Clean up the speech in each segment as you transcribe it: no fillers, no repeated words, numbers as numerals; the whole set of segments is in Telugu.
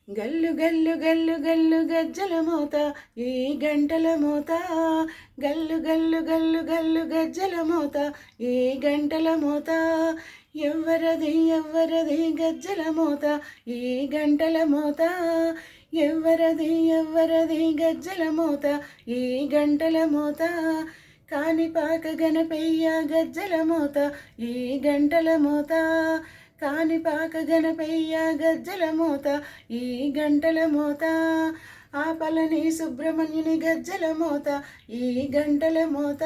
గల్లు గల్లు గల్లు గల్లు గజ్జల మోత ఈ గంటల మోత గల్లు గల్లు గల్లు గల్లు గజ్జల మోత ఈ గంటల మోత ఎవ్వరది ఎవ్వరది గజ్జల మోత ఈ గంటల మోత ఎవ్వరది ఎవ్వరది గజ్జల మోత ఈ గంటల మోత కానిపాక గణపయ్య గజ్జల మోత ఈ గంటల మోత కానిపాక గణపయ్య గజ్జల మోత ఈ గంటల మోత ఆపలని సుబ్రహ్మణ్యుని గజ్జల మోత ఈ గంటల మోత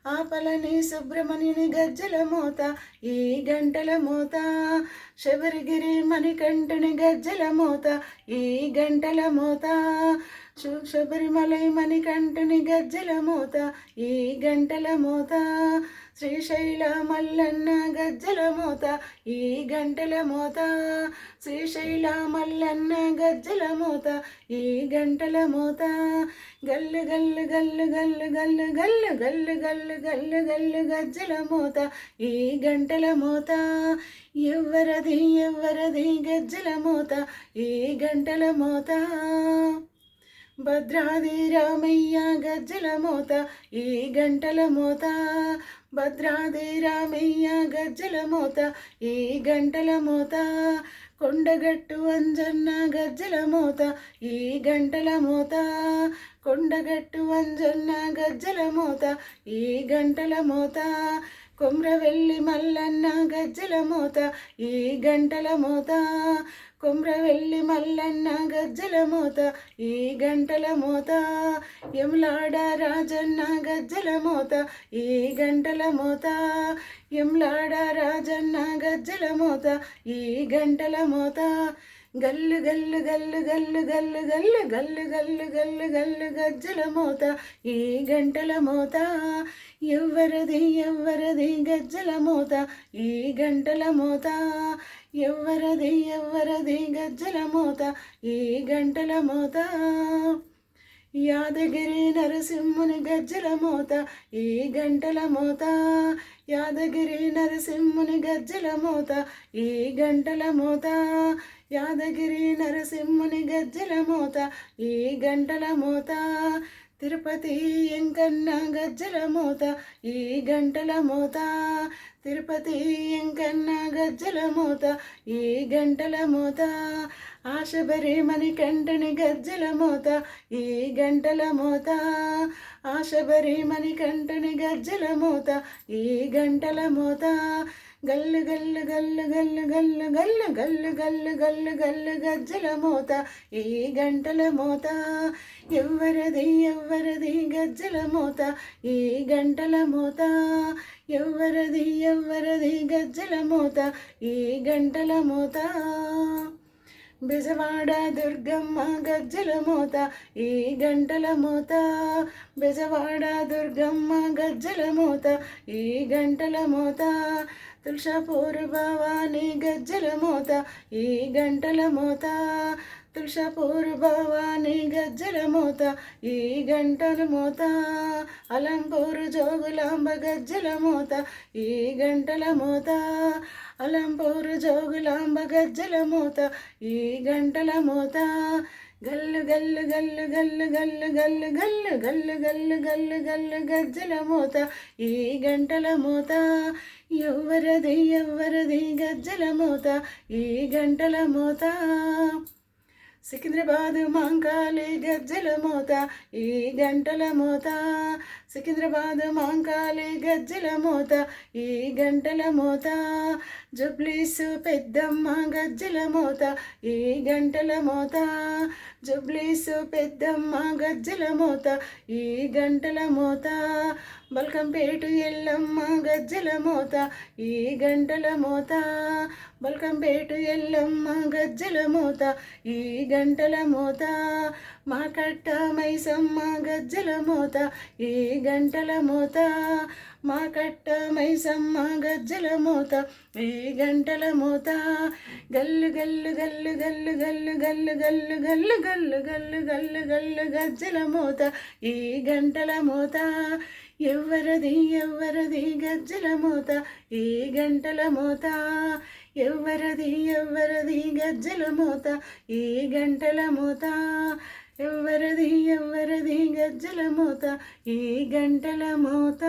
ఆపలని సుబ్రహ్మణ్యుని గజ్జల మోత ఈ గంటల మోత శబరిగిరి మణికంఠుని గజ్జల మోత ఈ గంటల మోత శబరిమలై మణికంఠుని గజ్జల మోత ఈ గంటల మోత శ్రీశైల మల్లన్న గజ్జల మోత ఈ గంటల మోత శ్రీశైల మల్లన్న గజ్జల మోత ఈ గంటల మోత గల్లు గల్లు గల్లు గల్లు గల్లు గల్లు గల్లు గల్లు గల్లు గల్లు గజ్జల మోత ఈ గంటల మోత ఎవ్వరది ఎవ్వరది గజ్జల మోత ఈ గంటల మోత భద్రాది రామయ్య గజ్జల మోత ఈ గంటల మోత భద్రాది రామయ్య గజ్జల మోత ఈ గంటల మోత కొండగట్టు అంజన్న గజ్జల మోత ఈ గంటల మోత కొండగట్టు అంజన్న గజ్జల మోత ఈ గంటల మోత కొమ్రవెల్లి మల్లన్న గజ్జల మోత ఈ గంటల మోత కొమ్రవెల్లి మల్లన్న గజ్జల మోత ఈ గంటల మోత యములాడ రాజన్న గజ్జల మోత ఈ గంటల మోత యములాడ రాజన్న గజ్జల మోత ఈ గంటల మోత గల్లు గల్లు గల్లు గల్లు గల్లు గల్లు గల్లు గల్లు గల్లు గల్లు గజ్జల మోత ఈ గంటల మోత ఎవ్వరది ఎవ్వరది గజ్జల మోత ఈ గంటల మోత ఎవ్వరది ఎవ్వరది గజ్జల మోత ఈ గంటల మోత యాదగిరి నరసింహుని గజ్జల మోత ఈ గంటల మోత యాదగిరి నరసింహుని గజ్జల మోత ఈ గంటల మోత యాదగిరి నరసింహుని గజ్జల మోత ఈ గంటల మోత తిరుపతి ఎంకన్న గజ్జల మోత ఈ గంటల మోత తిరుపతి ఎంకన్న గజ్జల మోత ఈ గంటల మోత ఆశబరి మణికంఠుని గజ్జల మోత ఈ గంటల మోత ఆశబరి మణికంఠుని గజ్జల మోత ఈ గంటల మోత గల్లు గల్లు గల్లు గల్లు గల్లు గల్లు గల్లు గల్లు గల్లు గల్లు గజ్జల మోత ఈ గంటల మోత ఎవ్వరది ఎవ్వరది గజ్జల మోత ఈ గంటల మోత ఎవ్వరది ఎవ్వరది గజ్జల మోత ఈ గంటల మోత బెజవాడ దుర్గమ్మ గజ్జల మోత ఈ గంటల మోత బెజవాడ దుర్గమ్మ గజ్జల మోత ఈ గంటల మోత తులసాపూర్ భవాని గజ్జల మోత ఈ గంటల మోత తులసాపూర్ భవాని గజ్జల మోత ఈ గంటల మోత అలంపూర్ జోగులాంబ గజ్జల మోత ఈ గంటల మోత అలంపూర్ జోగులాంబ గజ్జల మోత ఈ గంటల మోత గల్లు గల్లు గల్లు గల్లు గల్లు గల్లు గల్లు గల్లు గల్లు గల్లు గల్లు గజ్జల మోత ఈ గంటల మోత ఎవ్వరది ఎవ్వరది గజ్జల మోత ఈ గంటల మోత సికింద్రాబాద్ మాంకాళి గజ్జల మోత ఈ గంటల మోత సికింద్రాబాద్ మాంకాళి గజ్జల మోత ఈ గంటల మోత జుబ్లీస్ పెద్దమ్మ గజ్జల మోత ఈ గంటల మోత జుబ్లీస్ పెద్దమ్మ గజ్జల మోత ఈ గంటల మోత బల్కంపేటు ఎల్లమ్మ గజ్జల మోత ఈ గంటల మోత బల్కంపేటు ఎల్లమ్మ గజ్జల మోత ఈ గంటల మోత మా కట్ట మైసమ్మ గజ్జల మోత ఈ గంటల మోత మా కట్ట మైసమ్మ గజ్జల మోత ఈ గంటల మోత గల్లు గల్లు గల్లు గల్లు గల్లు గల్లు గల్లు గల్లు గల్లు గల్లు గల్లు గల్లు గజ్జల మోత ఈ గంటల మోత ఎవ్వరది ఎవ్వరది గజ్జల మోత ఈ గంటల మోత ఎవ్వరది ఎవ్వరది గజ్జల మోత ఈ గంటల మోత ఎవ్వరది ఎవ్వరది గజ్జల మోత ఈ గంటల మోత